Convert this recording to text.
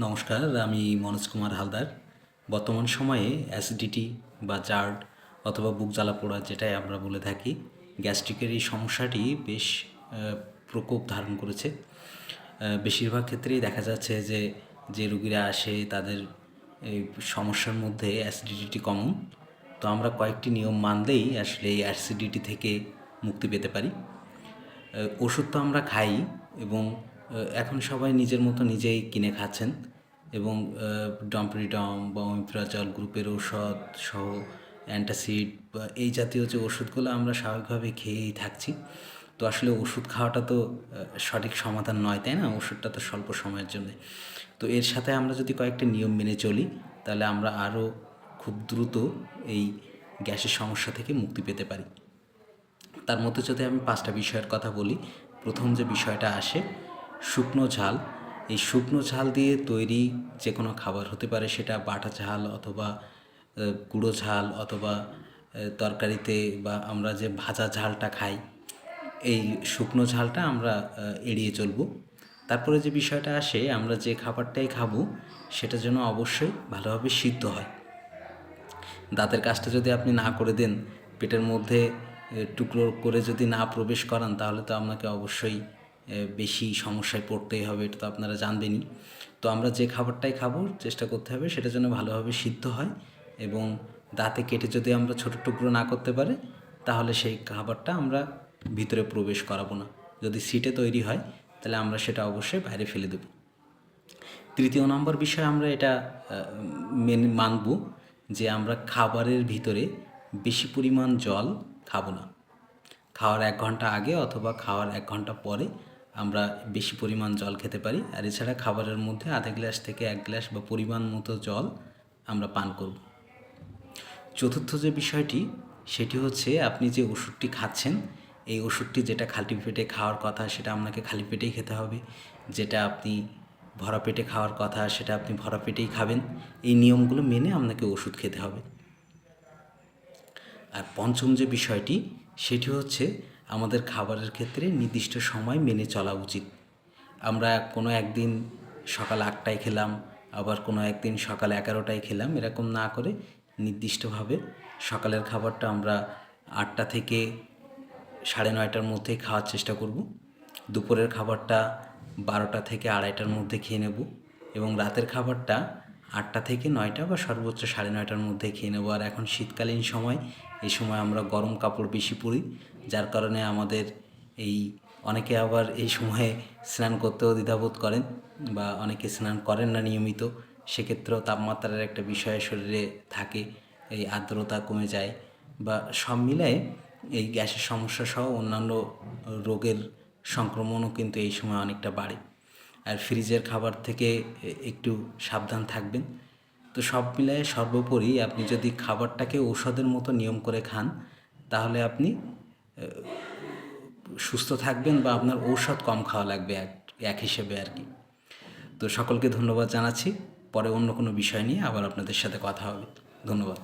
নমস্কার, আমি মনোজ কুমার হালদার। বর্তমান সময়ে অ্যাসিডিটি বা জার্ড অথবা বুক জ্বালা-পোড়া যেটাই আমরা বলে থাকি, গ্যাস্ট্রিকের এই সমস্যাটি বেশ প্রকোপ ধারণ করেছে। বেশিরভাগ ক্ষেত্রেই দেখা যাচ্ছে যে রুগীরা আসে তাদের এই সমস্যার মধ্যে অ্যাসিডিটি কমন। তো আমরা কয়েকটি নিয়ম মানলেই আসলে এই অ্যাসিডিটি থেকে মুক্তি পেতে পারি। ওষুধ তো আমরা খাই এবং এখন সবাই নিজের মতো নিজেই কিনে খাচ্ছেন এবং ডম্পেরিডম বা ওমিপ্রাজল গ্রুপের ঔষধ সহ অ্যান্টাসিড বা এই জাতীয় যে ওষুধগুলো আমরা স্বাভাবিকভাবে খেয়েই থাকছি। তো আসলে ওষুধ খাওয়াটা তো সঠিক সমাধান নয়, তাই না? ওষুধটা তো স্বল্প সময়ের জন্যে। তো এর সাথে আমরা যদি কয়েকটা নিয়ম মেনে চলি তাহলে আমরা আরও খুব দ্রুত এই গ্যাসের সমস্যা থেকে মুক্তি পেতে পারি। তার মধ্যে যদি আমি 5টা বিষয়ের কথা বলি, প্রথম যে বিষয়টা আসে শুকনো ঝাল। এই শুকনো ঝাল দিয়ে তৈরি যে কোনো খাবার হতে পারে, সেটা বাটা ঝাল অথবা গুঁড়ো ঝাল অথবা তরকারিতে বা আমরা যে ভাজা ঝালটা খাই, এই শুকনো ঝালটা আমরা এড়িয়ে চলব। তারপরে যে বিষয়টা আসে, আমরা যে খাবারটাই খাবো সেটা যেন অবশ্যই ভালোভাবে সিদ্ধ হয়। দাঁতের কাজটা যদি আপনি না করে দেন, পেটের মধ্যে টুকরো করে যদি না প্রবেশ করান, তাহলে তো আপনাকে অবশ্যই বেশি সমস্যায় পড়তেই হবে, এটা তো আপনারা জানবেনই। তো আমরা যে খাবারটাই খাবো চেষ্টা করতে হবে সেটা যেন ভালোভাবে সিদ্ধ হয় এবং দাঁতে কেটে যদি আমরা ছোটো টুকরো না করতে পারি তাহলে সেই খাবারটা আমরা ভিতরে প্রবেশ করাবো না। যদি সিটে তৈরি হয় তাহলে আমরা সেটা অবশ্যই বাইরে ফেলে দেব। তৃতীয় নম্বর বিষয়, আমরা এটা মেনে মানব যে আমরা খাবারের ভিতরে বেশি পরিমাণ জল খাবো না। খাওয়ার 1 ঘন্টা আগে অথবা খাওয়ার 1 ঘন্টা পরে আমরা বেশি পরিমাণ জল খেতে পারি। আর এছাড়া খাবারের মধ্যে আধা গ্লাস থেকে 1 গ্লাস বা পরিমাণ মতো জল আমরা পান করব। চতুর্থ যে বিষয়টি, সেটি হচ্ছে আপনি যে ওষুধটি খাচ্ছেন, এই ওষুধটি যেটা খালি পেটে খাওয়ার কথা সেটা আপনাকে খালি পেটেই খেতে হবে। যেটা আপনি ভরা পেটে খাওয়ার কথা সেটা আপনি ভরা পেটেই খাবেন। এই নিয়মগুলো মেনে আপনাকে ওষুধ খেতে হবে। আর পঞ্চম যে বিষয়টি, সেটি হচ্ছে আমাদের খাবারের ক্ষেত্রে নির্দিষ্ট সময় মেনে চলা উচিত। আমরা কোনো একদিন সকাল 8টায় খেলাম, আবার কোনো একদিন সকাল 11টায় খেলাম, এরকম না করে নির্দিষ্টভাবে সকালের খাবারটা আমরা 8টা থেকে 9:30টার মধ্যে খাওয়ার চেষ্টা করব। দুপুরের খাবারটা 12টা থেকে 2:30টার মধ্যে খেয়ে নেব এবং রাতের খাবারটা 8টা থেকে 9টা বা সর্বোচ্চ 9:30টার মধ্যে খেয়ে নেব। আর এখন শীতকালীন সময়, এই সময় আমরা গরম কাপড় বেশি পরি, যার কারণে আমাদের অনেকে আবার এই সময়ে স্নান করতেও দ্বিধাবোধ করেন বা অনেকে স্নান করেন না নিয়মিত। সেক্ষেত্রেও তাপমাত্রার একটা বিষয় শরীরে থাকে, এই আর্দ্রতা কমে যায় বা সব মিলায়ে এই গ্যাসের সমস্যা সহ অন্যান্য রোগের সংক্রমণও কিন্তু এই সময় অনেকটা বাড়ে। আর ফ্রিজের খাবার থেকে একটু সাবধান থাকবেন। তো সব মিলায়ে সর্বোপরি আপনি যদি খাবারটাকে ঔষধের মতো নিয়ম করে খান তাহলে আপনি সুস্থ থাকবেন বা আপনার ঔষধ কম খাওয়া লাগবে এক হিসেবে আর কি। তো সকলকে ধন্যবাদ জানাচ্ছি। পরে অন্য কোনো বিষয় নিয়ে আবার আপনাদের সাথে কথা হবে। ধন্যবাদ।